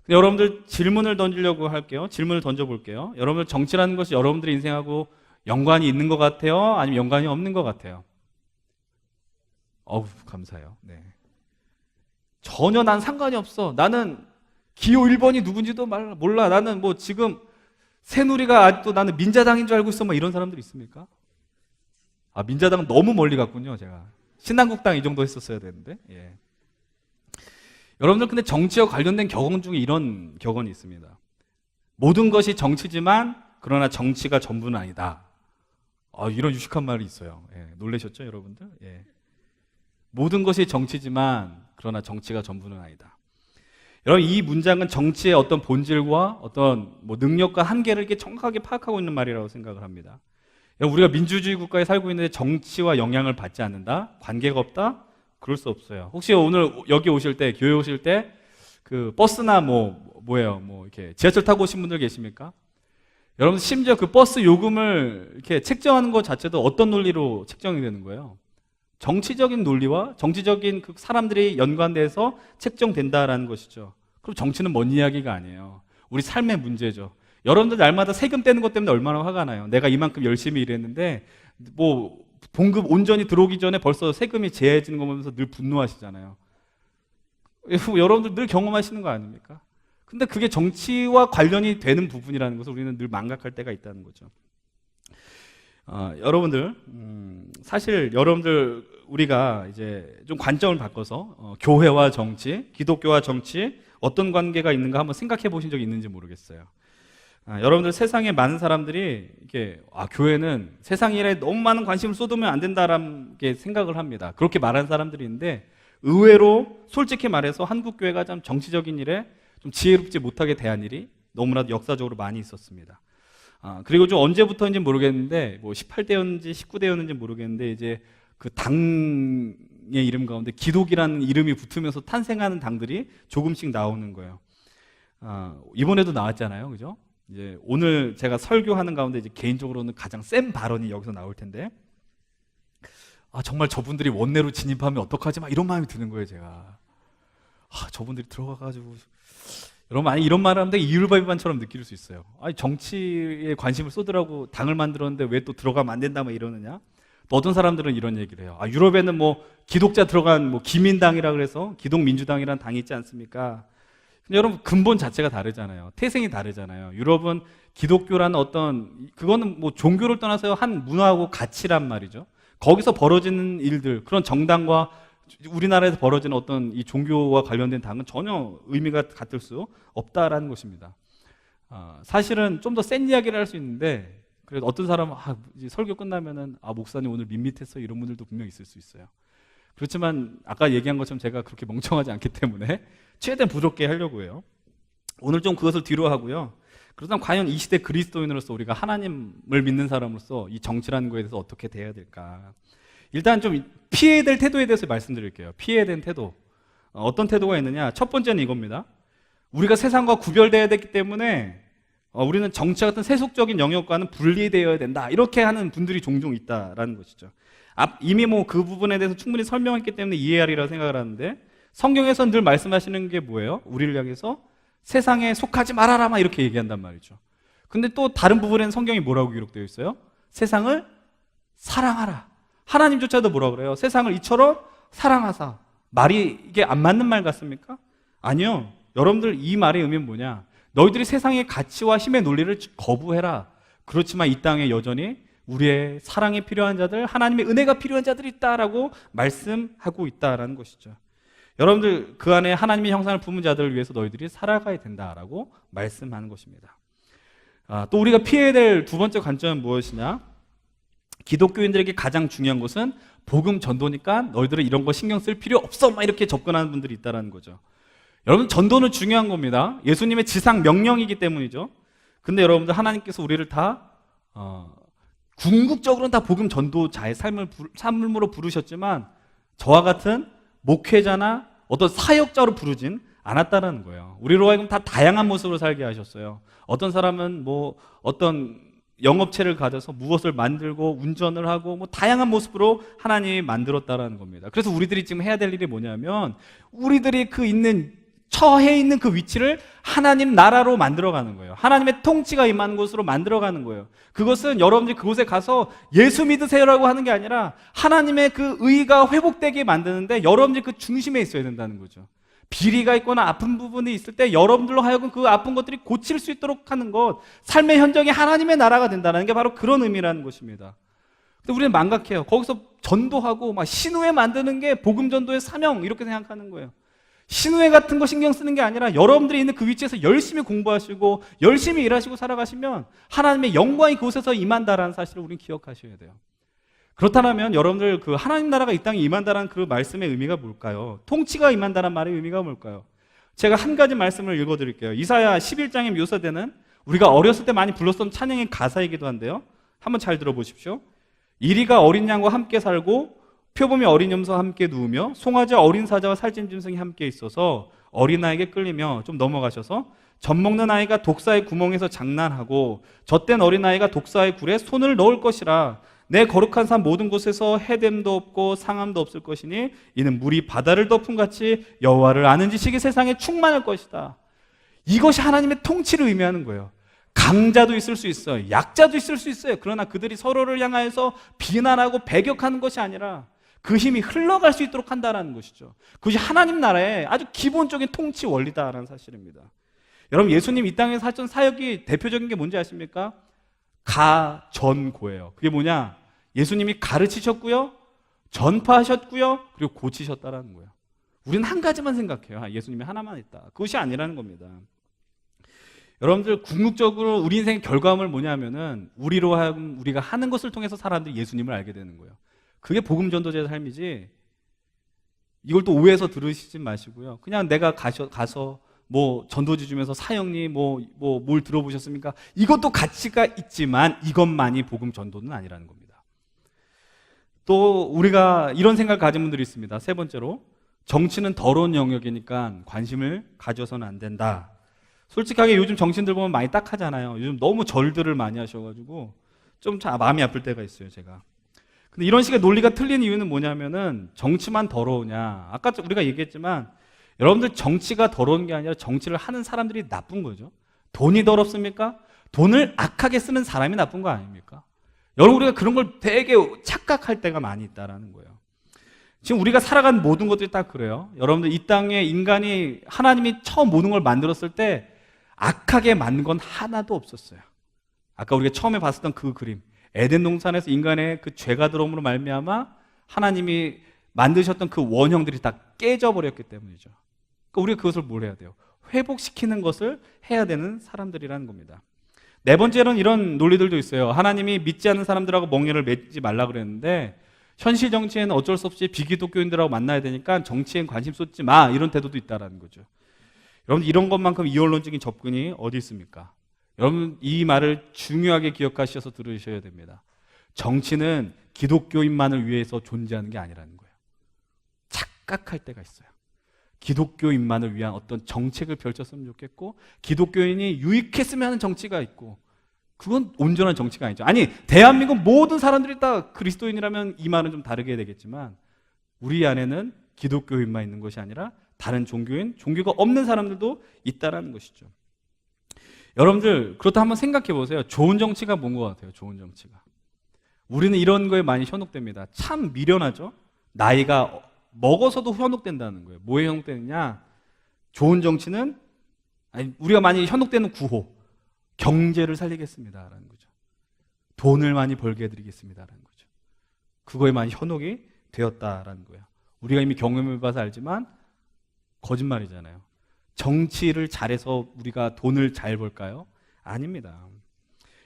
여러분들 질문을 던지려고 할게요. 질문을 던져볼게요. 여러분들 정치라는 것이 여러분들의 인생하고 연관이 있는 것 같아요? 아니면 연관이 없는 것 같아요? 감사해요. 네. 전혀 난 상관이 없어. 나는 기호 1번이 누군지도 몰라. 나는 지금 새누리가 아직도 나는 민자당인 줄 알고 있어. 이런 사람들 있습니까? 민자당은 너무 멀리 갔군요. 제가 신한국당 이 정도 했었어야 되는데. 예. 여러분들 근데 정치와 관련된 격언 중에 이런 격언이 있습니다. 모든 것이 정치지만 그러나 정치가 전부는 아니다. 이런 유식한 말이 있어요. 예. 놀라셨죠, 여러분들? 예. 모든 것이 정치지만 그러나 정치가 전부는 아니다. 여러분, 이 문장은 정치의 어떤 본질과 어떤 뭐 능력과 한계를 이렇게 정확하게 파악하고 있는 말이라고 생각을 합니다. 여러분, 우리가 민주주의 국가에 살고 있는데 정치와 영향을 받지 않는다? 관계가 없다? 그럴 수 없어요. 혹시 오늘 여기 오실 때, 교회 오실 때 그 버스나 뭐예요? 이렇게 지하철 타고 오신 분들 계십니까? 여러분, 심지어 그 버스 요금을 이렇게 책정하는 것 자체도 어떤 논리로 책정이 되는 거예요? 정치적인 논리와 정치적인 그 사람들이 연관돼서 책정된다라는 것이죠. 그럼 정치는 먼 이야기가 아니에요. 우리 삶의 문제죠. 여러분들 날마다 세금 떼는 것 때문에 얼마나 화가 나요. 내가 이만큼 열심히 일했는데 뭐 봉급 온전히 들어오기 전에 벌써 세금이 제해지는 거 보면서 늘 분노하시잖아요. 여러분들 늘 경험하시는 거 아닙니까? 근데 그게 정치와 관련이 되는 부분이라는 것을 우리는 늘 망각할 때가 있다는 거죠. 여러분들, 사실 여러분들 우리가 이제 좀 관점을 바꿔서 교회와 정치, 기독교와 정치 어떤 관계가 있는가 한번 생각해 보신 적이 있는지 모르겠어요. 여러분들, 세상에 많은 사람들이 이렇게 교회는 세상 일에 너무 많은 관심을 쏟으면 안 된다라는 게 생각을 합니다. 그렇게 말하는 사람들이 있는데 의외로 솔직히 말해서 한국 교회가 좀 정치적인 일에 좀 지혜롭지 못하게 대한 일이 너무나도 역사적으로 많이 있었습니다. 그리고 좀 언제부터인지 모르겠는데 뭐 18대였는지 19대였는지 모르겠는데 이제 그 당의 이름 가운데 기독이라는 이름이 붙으면서 탄생하는 당들이 조금씩 나오는 거예요. 이번에도 나왔잖아요, 그죠? 이제 오늘 제가 설교하는 가운데 이제 개인적으로는 가장 센 발언이 여기서 나올 텐데, 정말 저분들이 원내로 진입하면 어떡하지? 막 이런 마음이 드는 거예요, 제가. 저분들이 들어가가지고. 여러분, 아니, 이런 말을 하는데 이율배반처럼 느낄 수 있어요. 아니, 정치에 관심을 쏟으라고 당을 만들었는데 왜 또 들어가면 안 된다, 막 이러느냐? 또 어떤 사람들은 이런 얘기를 해요. 유럽에는 뭐 기독자 들어간 뭐 기민당이라 그래서 기독민주당이라는 당이 있지 않습니까? 근데 여러분, 근본 자체가 다르잖아요. 태생이 다르잖아요. 유럽은 기독교라는 어떤, 그거는 뭐 종교를 떠나서 한 문화하고 가치란 말이죠. 거기서 벌어지는 일들, 그런 정당과 우리나라에서 벌어지는 어떤 이 종교와 관련된 당은 전혀 의미가 같을 수 없다라는 것입니다. 사실은 좀 더 센 이야기를 할 수 있는데, 그래도 어떤 사람은 이제 설교 끝나면은 목사님 오늘 밋밋했어, 이런 분들도 분명 있을 수 있어요. 그렇지만 아까 얘기한 것처럼 제가 그렇게 멍청하지 않기 때문에 최대한 부드럽게 하려고 해요. 오늘 좀 그것을 뒤로 하고요. 그렇다면 과연 이 시대 그리스도인으로서 우리가 하나님을 믿는 사람으로서 이 정치라는 거에 대해서 어떻게 대해야 될까? 일단 좀 피해야 될 태도에 대해서 말씀드릴게요. 피해야 될 태도. 어떤 태도가 있느냐? 첫 번째는 이겁니다. 우리가 세상과 구별되어야 되기 때문에 우리는 정치 같은 세속적인 영역과는 분리되어야 된다. 이렇게 하는 분들이 종종 있다라는 것이죠. 이미 뭐 그 부분에 대해서 충분히 설명했기 때문에 이해하리라 생각을 하는데, 성경에서는 늘 말씀하시는 게 뭐예요? 우리를 향해서 세상에 속하지 말아라, 막 이렇게 얘기한단 말이죠. 근데 또 다른 부분에는 성경이 뭐라고 기록되어 있어요? 세상을 사랑하라. 하나님조차도 뭐라고 그래요? 세상을 이처럼 사랑하사. 말이 이게 안 맞는 말 같습니까? 아니요. 여러분들, 이 말의 의미는 뭐냐? 너희들이 세상의 가치와 힘의 논리를 거부해라. 그렇지만 이 땅에 여전히 우리의 사랑이 필요한 자들, 하나님의 은혜가 필요한 자들이 있다라고 말씀하고 있다라는 것이죠. 여러분들, 그 안에 하나님의 형상을 품은 자들을 위해서 너희들이 살아가야 된다라고 말씀하는 것입니다. 또 우리가 피해야 될 두 번째 관점은 무엇이냐? 기독교인들에게 가장 중요한 것은 복음 전도니까 너희들은 이런 거 신경 쓸 필요 없어, 막 이렇게 접근하는 분들이 있다는 거죠. 여러분, 전도는 중요한 겁니다. 예수님의 지상 명령이기 때문이죠. 근데 여러분들, 하나님께서 우리를 다 궁극적으로는 다 복음 전도자의 삶으로 부르셨지만 저와 같은 목회자나 어떤 사역자로 부르진 않았다는 거예요. 우리로 하여금 다 다양한 모습으로 살게 하셨어요. 어떤 사람은 뭐 어떤 영업체를 가져서 무엇을 만들고 운전을 하고 뭐 다양한 모습으로 하나님이 만들었다라는 겁니다. 그래서 우리들이 지금 해야 될 일이 뭐냐면, 우리들이 처해 있는 그 위치를 하나님 나라로 만들어가는 거예요. 하나님의 통치가 임하는 곳으로 만들어가는 거예요. 그것은 여러분들이 그곳에 가서 예수 믿으세요라고 하는 게 아니라 하나님의 그 의가 회복되게 만드는데 여러분들이 그 중심에 있어야 된다는 거죠. 비리가 있거나 아픈 부분이 있을 때 여러분들로 하여금 그 아픈 것들이 고칠 수 있도록 하는 것, 삶의 현장이 하나님의 나라가 된다는 게 바로 그런 의미라는 것입니다. 근데 우리는 망각해요. 거기서 전도하고 막 신우회 만드는 게 복음 전도의 사명, 이렇게 생각하는 거예요. 신우회 같은 거 신경 쓰는 게 아니라 여러분들이 있는 그 위치에서 열심히 공부하시고 열심히 일하시고 살아가시면 하나님의 영광이 그곳에서 임한다라는 사실을 우리는 기억하셔야 돼요. 그렇다면 여러분들, 그 하나님 나라가 이 땅에 임한다라는 그 말씀의 의미가 뭘까요? 통치가 임한다는 말의 의미가 뭘까요? 제가 한 가지 말씀을 읽어드릴게요. 이사야 11장에 묘사되는 우리가 어렸을 때 많이 불렀던 찬양의 가사이기도 한데요. 한번 잘 들어보십시오. 이리가 어린 양과 함께 살고 표범이 어린 염소와 함께 누우며 송아지 어린 사자와 살찐 짐승이 함께 있어서 어린아이에게 끌리며, 좀 넘어가셔서 젖먹는 아이가 독사의 구멍에서 장난하고 젖된 어린아이가 독사의 굴에 손을 넣을 것이라. 내 거룩한 산 모든 곳에서 해됨도 없고 상함도 없을 것이니 이는 물이 바다를 덮은 같이 여호와를 아는 지식이 세상에 충만할 것이다. 이것이 하나님의 통치를 의미하는 거예요. 강자도 있을 수 있어요. 약자도 있을 수 있어요. 그러나 그들이 서로를 향하여서 비난하고 배격하는 것이 아니라 그 힘이 흘러갈 수 있도록 한다는 것이죠. 그것이 하나님 나라의 아주 기본적인 통치 원리다라는 사실입니다. 여러분, 예수님 이 땅에서 하셨던 사역이 대표적인 게 뭔지 아십니까? 가전고예요. 그게 뭐냐? 예수님이 가르치셨고요, 전파하셨고요, 그리고 고치셨다라는 거예요. 우리는 한 가지만 생각해요. 예수님이 하나만 있다. 그것이 아니라는 겁니다. 여러분들, 궁극적으로 우리 인생의 결과물 뭐냐면은 우리로 하여금 우리가 하는 것을 통해서 사람들이 예수님을 알게 되는 거예요. 그게 복음 전도자의 삶이지, 이걸 또 오해해서 들으시지 마시고요. 그냥 내가 가서 뭐 전도지 주면서 사형님 뭘 들어보셨습니까? 이것도 가치가 있지만 이것만이 복음 전도는 아니라는 겁니다. 또 우리가 이런 생각을 가진 분들이 있습니다. 세 번째로, 정치는 더러운 영역이니까 관심을 가져서는 안 된다. 솔직하게 요즘 정치인들 보면 많이 딱하잖아요. 요즘 너무 절들을 많이 하셔가지고 좀 마음이 아플 때가 있어요, 제가. 근데 이런 식의 논리가 틀린 이유는 뭐냐면은 정치만 더러우냐. 아까 우리가 얘기했지만 여러분들, 정치가 더러운 게 아니라 정치를 하는 사람들이 나쁜 거죠. 돈이 더럽습니까? 돈을 악하게 쓰는 사람이 나쁜 거 아닙니까? 여러분, 우리가 그런 걸 되게 착각할 때가 많이 있다라는 거예요. 지금 우리가 살아간 모든 것들이 딱 그래요. 여러분들, 이 땅에 인간이, 하나님이 처음 모든 걸 만들었을 때 악하게 만든 건 하나도 없었어요. 아까 우리가 처음에 봤었던 그 그림, 에덴 동산에서 인간의 그 죄가 들어옴으로 말미암아 하나님이 만드셨던 그 원형들이 다 깨져버렸기 때문이죠. 그러니까 우리가 그것을 뭘 해야 돼요? 회복시키는 것을 해야 되는 사람들이라는 겁니다. 네 번째로는 이런 논리들도 있어요. 하나님이 믿지 않는 사람들하고 멍에를 맺지 말라 그랬는데 현실 정치에는 어쩔 수 없이 비기독교인들하고 만나야 되니까 정치엔 관심 쏟지 마, 이런 태도도 있다는 거죠. 여러분, 이런 것만큼 이원론적인 접근이 어디 있습니까? 여러분, 이 말을 중요하게 기억하셔서 들으셔야 됩니다. 정치는 기독교인만을 위해서 존재하는 게 아니라는 거예요. 착각할 때가 있어요. 기독교인만을 위한 어떤 정책을 펼쳤으면 좋겠고, 기독교인이 유익했으면 하는 정치가 있고, 그건 온전한 정치가 아니죠. 아니, 대한민국 모든 사람들이 다 그리스도인이라면 이 말은 좀 다르게 되겠지만, 우리 안에는 기독교인만 있는 것이 아니라 다른 종교인, 종교가 없는 사람들도 있다는 것이죠. 여러분들, 그렇다 한번 생각해 보세요. 좋은 정치가 뭔 것 같아요? 좋은 정치가. 우리는 이런 거에 많이 현혹됩니다. 참 미련하죠? 나이가 먹어서도 현혹된다는 거예요. 뭐에 현혹되느냐? 좋은 정치는, 우리가 많이 현혹되는 구호, 경제를 살리겠습니다라는 거죠. 돈을 많이 벌게 해드리겠습니다라는 거죠. 그거에 많이 현혹이 되었다라는 거예요. 우리가 이미 경험해봐서 알지만 거짓말이잖아요. 정치를 잘해서 우리가 돈을 잘 벌까요? 아닙니다.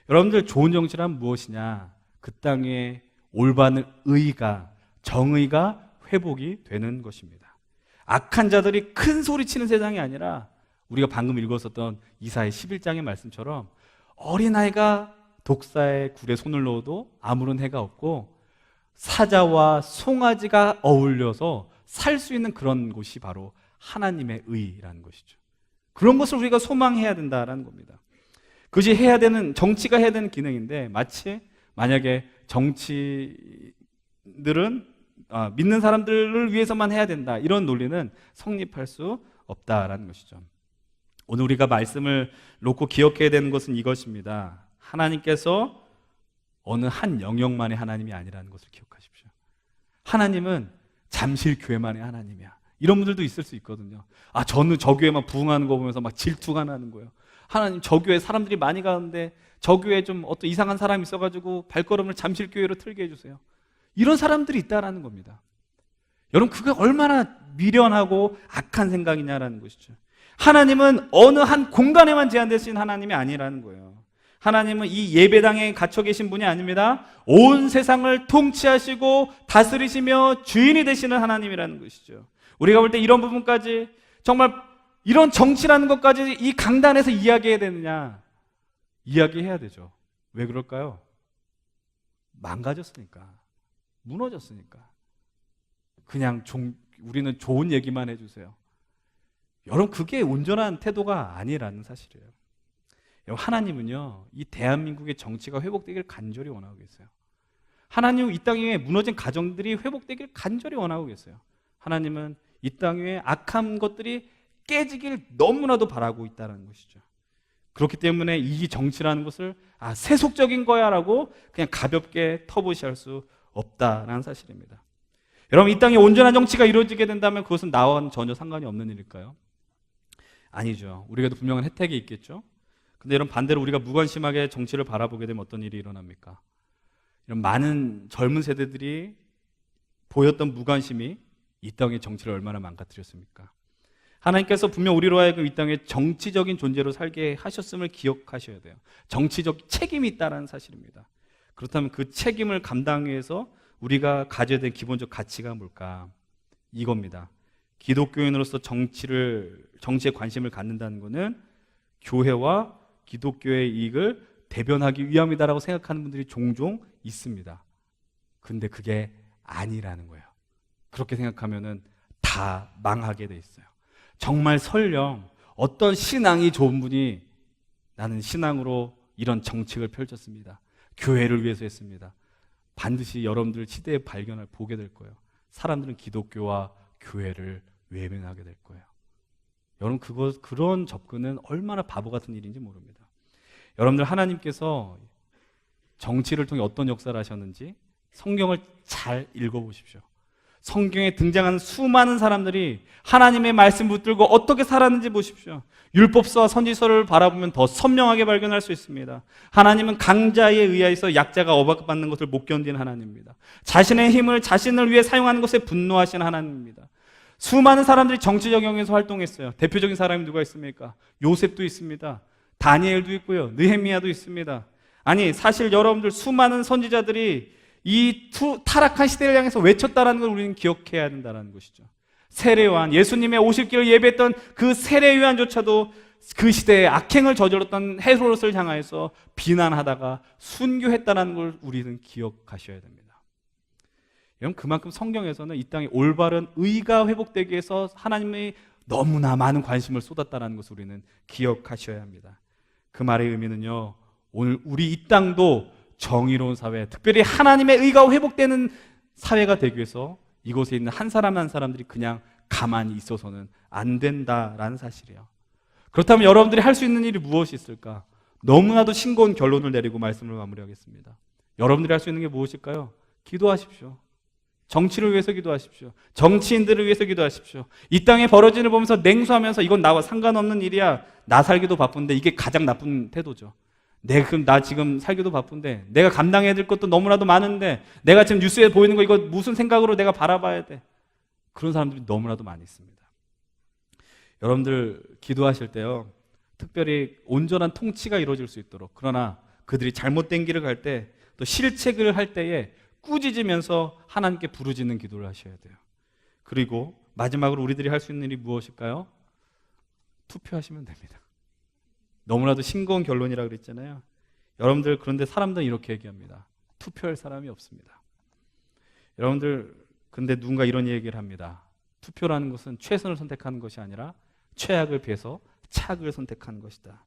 여러분들, 좋은 정치란 무엇이냐? 그 땅에 올바른 의가, 정의가 회복이 되는 것입니다. 악한 자들이 큰 소리치는 세상이 아니라 우리가 방금 읽었었던 이사야 11장의 말씀처럼 어린아이가 독사의 굴에 손을 넣어도 아무런 해가 없고 사자와 송아지가 어울려서 살 수 있는 그런 곳이 바로 하나님의 의라는 것이죠. 그런 것을 우리가 소망해야 된다는 겁니다. 그것이 해야 되는, 정치가 해야 되는 기능인데, 마치 만약에 정치들은 믿는 사람들을 위해서만 해야 된다, 이런 논리는 성립할 수 없다라는 것이죠. 오늘 우리가 말씀을 놓고 기억해야 되는 것은 이것입니다. 하나님께서 어느 한 영역만의 하나님이 아니라는 것을 기억하십시오. 하나님은 잠실교회만의 하나님이야. 이런 분들도 있을 수 있거든요. 저는 저 교회만 부흥하는 거 보면서 막 질투가 나는 거예요. 하나님, 저 교회 사람들이 많이 가는데 저 교회에 좀 어떤 이상한 사람이 있어가지고 발걸음을 잠실교회로 틀게 해주세요. 이런 사람들이 있다라는 겁니다. 여러분, 그게 얼마나 미련하고 악한 생각이냐라는 것이죠. 하나님은 어느 한 공간에만 제한되신 하나님이 아니라는 거예요. 하나님은 이 예배당에 갇혀 계신 분이 아닙니다. 온 세상을 통치하시고 다스리시며 주인이 되시는 하나님이라는 것이죠. 우리가 볼 때 이런 부분까지 정말 이런 정치라는 것까지 이 강단에서 이야기해야 되느냐? 이야기해야 되죠. 왜 그럴까요? 망가졌으니까. 무너졌으니까. 그냥 우리는 좋은 얘기만 해주세요. 여러분, 그게 온전한 태도가 아니라는 사실이에요. 여러분, 하나님은요, 이 대한민국의 정치가 회복되길 간절히 원하고 계세요. 하나님은 이 땅 위에 무너진 가정들이 회복되길 간절히 원하고 계세요. 하나님은 이 땅 위에 악한 것들이 깨지길 너무나도 바라고 있다는 것이죠. 그렇기 때문에 이 정치라는 것을 세속적인 거야 라고 그냥 가볍게 터부시할 수 없다는 사실입니다. 여러분, 이 땅에 온전한 정치가 이루어지게 된다면 그것은 나와는 전혀 상관이 없는 일일까요? 아니죠. 우리에게도 분명한 혜택이 있겠죠. 근데 이런 반대로 우리가 무관심하게 정치를 바라보게 되면 어떤 일이 일어납니까? 이런 많은 젊은 세대들이 보였던 무관심이 이 땅의 정치를 얼마나 망가뜨렸습니까? 하나님께서 분명 우리로 하여금 이 땅에 정치적인 존재로 살게 하셨음을 기억하셔야 돼요. 정치적 책임이 있다는 사실입니다. 그렇다면 그 책임을 감당하기 위해서 우리가 가져야 될 기본적 가치가 뭘까? 이겁니다. 기독교인으로서 정치에 관심을 갖는다는 것은 교회와 기독교의 이익을 대변하기 위함이다라고 생각하는 분들이 종종 있습니다. 근데 그게 아니라는 거예요. 그렇게 생각하면은 다 망하게 돼 있어요. 정말 설령 어떤 신앙이 좋은 분이 나는 신앙으로 이런 정책을 펼쳤습니다. 교회를 위해서 했습니다. 반드시 여러분들 시대에 보게 될 거예요. 사람들은 기독교와 교회를 외면하게 될 거예요. 여러분, 그런 접근은 얼마나 바보 같은 일인지 모릅니다. 여러분들, 하나님께서 정치를 통해 어떤 역사를 하셨는지 성경을 잘 읽어보십시오. 성경에 등장하는 수많은 사람들이 하나님의 말씀 붙들고 어떻게 살았는지 보십시오. 율법서와 선지서를 바라보면 더 선명하게 발견할 수 있습니다. 하나님은 강자에 의해서 약자가 억압받는 것을 못 견디는 하나님입니다. 자신의 힘을 자신을 위해 사용하는 것에 분노하시는 하나님입니다. 수많은 사람들이 정치적 영역에서 활동했어요. 대표적인 사람이 누가 있습니까? 요셉도 있습니다. 다니엘도 있고요. 느헤미야도 있습니다. 아니, 사실 여러분들 수많은 선지자들이 이 타락한 시대를 향해서 외쳤다는 걸 우리는 기억해야 된다는 것이죠. 세례요한, 예수님의 오실 길을 예배했던 그 세례요한조차도 그 시대에 악행을 저질렀던 헤롯을 향하여서 비난하다가 순교했다는 걸 우리는 기억하셔야 됩니다. 여러분, 그만큼 성경에서는 이 땅에 올바른 의가 회복되기 위해서 하나님이 너무나 많은 관심을 쏟았다는 것을 우리는 기억하셔야 합니다. 그 말의 의미는요, 오늘 우리 이 땅도 정의로운 사회, 특별히 하나님의 의가 회복되는 사회가 되기 위해서 이곳에 있는 한 사람 한 사람들이 그냥 가만히 있어서는 안 된다라는 사실이에요. 그렇다면 여러분들이 할 수 있는 일이 무엇이 있을까? 너무나도 싱거운 결론을 내리고 말씀을 마무리하겠습니다. 여러분들이 할 수 있는 게 무엇일까요? 기도하십시오. 정치를 위해서 기도하십시오. 정치인들을 위해서 기도하십시오. 이 땅에 벌어지는 걸 보면서 냉소하면서 이건 나와 상관없는 일이야. 나 살기도 바쁜데, 이게 가장 나쁜 태도죠. 나 지금 살기도 바쁜데, 내가 감당해야 될 것도 너무나도 많은데, 내가 지금 뉴스에 보이는 거 이거 무슨 생각으로 내가 바라봐야 돼? 그런 사람들이 너무나도 많이 있습니다. 여러분들 기도하실 때요, 특별히 온전한 통치가 이루어질 수 있도록, 그러나 그들이 잘못된 길을 갈 때, 또 실책을 할 때에 꾸짖으면서 하나님께 부르짖는 기도를 하셔야 돼요. 그리고 마지막으로 우리들이 할 수 있는 일이 무엇일까요? 투표하시면 됩니다. 너무나도 싱거운 결론이라고 그랬잖아요. 여러분들, 그런데 사람들은 이렇게 얘기합니다. 투표할 사람이 없습니다. 여러분들, 근데 누군가 이런 얘기를 합니다. 투표라는 것은 최선을 선택하는 것이 아니라 최악을 피해서 착을 선택하는 것이다.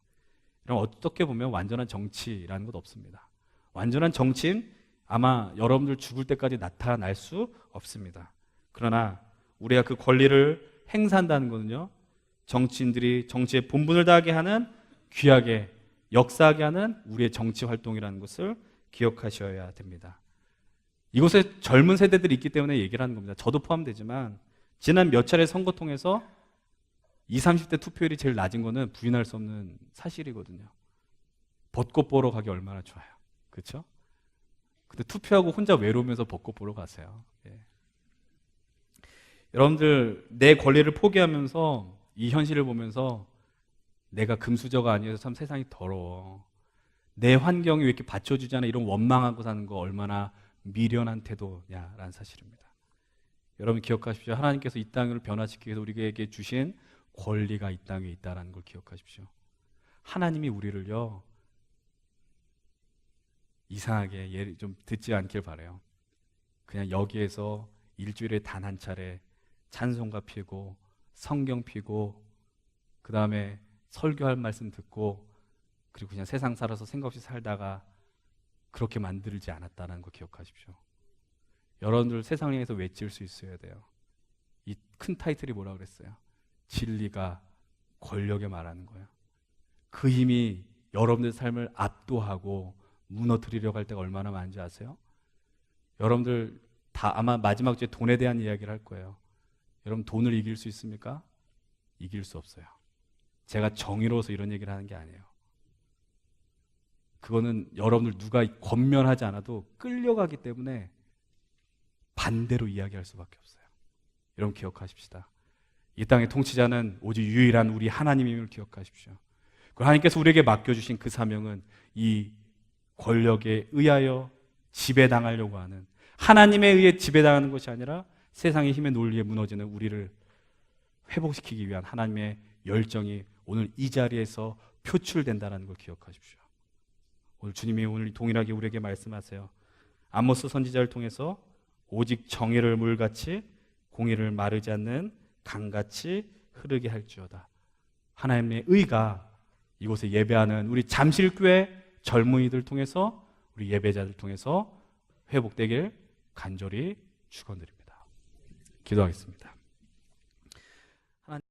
그럼 어떻게 보면 완전한 정치라는 것 없습니다. 완전한 정치인 아마 여러분들 죽을 때까지 나타날 수 없습니다. 그러나 우리가 그 권리를 행사한다는 것은요, 정치인들이 정치에 본분을 다하게 하는, 귀하게 역사하게 하는 우리의 정치 활동이라는 것을 기억하셔야 됩니다. 이곳에 젊은 세대들이 있기 때문에 얘기를 하는 겁니다. 저도 포함되지만 지난 몇 차례 선거 통해서 20, 30대 투표율이 제일 낮은 거는 부인할 수 없는 사실이거든요. 벚꽃 보러 가기 얼마나 좋아요. 그렇죠? 근데 투표하고 혼자 외로우면서 벚꽃 보러 가세요. 예. 여러분들, 내 권리를 포기하면서 이 현실을 보면서 내가 금수저가 아니어서 참 세상이 더러워, 내 환경이 왜 이렇게 받쳐주지 않아, 이런 원망하고 사는 거 얼마나 미련한 태도냐라는 사실입니다. 여러분 기억하십시오. 하나님께서 이 땅을 변화시키기 위해서 우리에게 주신 권리가 이 땅에 있다는 걸 기억하십시오. 하나님이 우리를요, 이상하게 예를 좀 듣지 않길 바라요. 그냥 여기에서 일주일에 단 한 차례 찬송가 피고 성경 피고 그 다음에 설교할 말씀 듣고 그리고 그냥 세상 살아서 생각 없이 살다가 그렇게 만들지 않았다는 거 기억하십시오. 여러분들 세상을 향해서 외칠 수 있어야 돼요. 이 큰 타이틀이 뭐라 그랬어요? 진리가 권력에 말하는 거예요. 그 힘이 여러분들 삶을 압도하고 무너뜨리려고 할 때가 얼마나 많은지 아세요? 여러분들 다 아마 마지막 주에 돈에 대한 이야기를 할 거예요. 여러분 돈을 이길 수 있습니까? 이길 수 없어요. 제가 정의로워서 이런 얘기를 하는 게 아니에요. 그거는 여러분들 누가 권면하지 않아도 끌려가기 때문에 반대로 이야기할 수밖에 없어요. 여러분 기억하십시다. 이 땅의 통치자는 오직 유일한 우리 하나님임을 기억하십시오. 그리고 하나님께서 우리에게 맡겨주신 그 사명은 이 권력에 의하여 지배당하려고 하는, 하나님에 의해 지배당하는 것이 아니라 세상의 힘의 논리에 무너지는 우리를 회복시키기 위한 하나님의 열정이 오늘 이 자리에서 표출된다는 걸 기억하십시오. 오늘 주님이 오늘 동일하게 우리에게 말씀하세요. 아모스 선지자를 통해서 오직 정의를 물같이 공의를 마르지 않는 강같이 흐르게 할지어다. 하나님의 의가 이곳에 예배하는 우리 잠실교회 젊은이들 통해서, 우리 예배자들 통해서 회복되길 간절히 축원드립니다. 기도하겠습니다.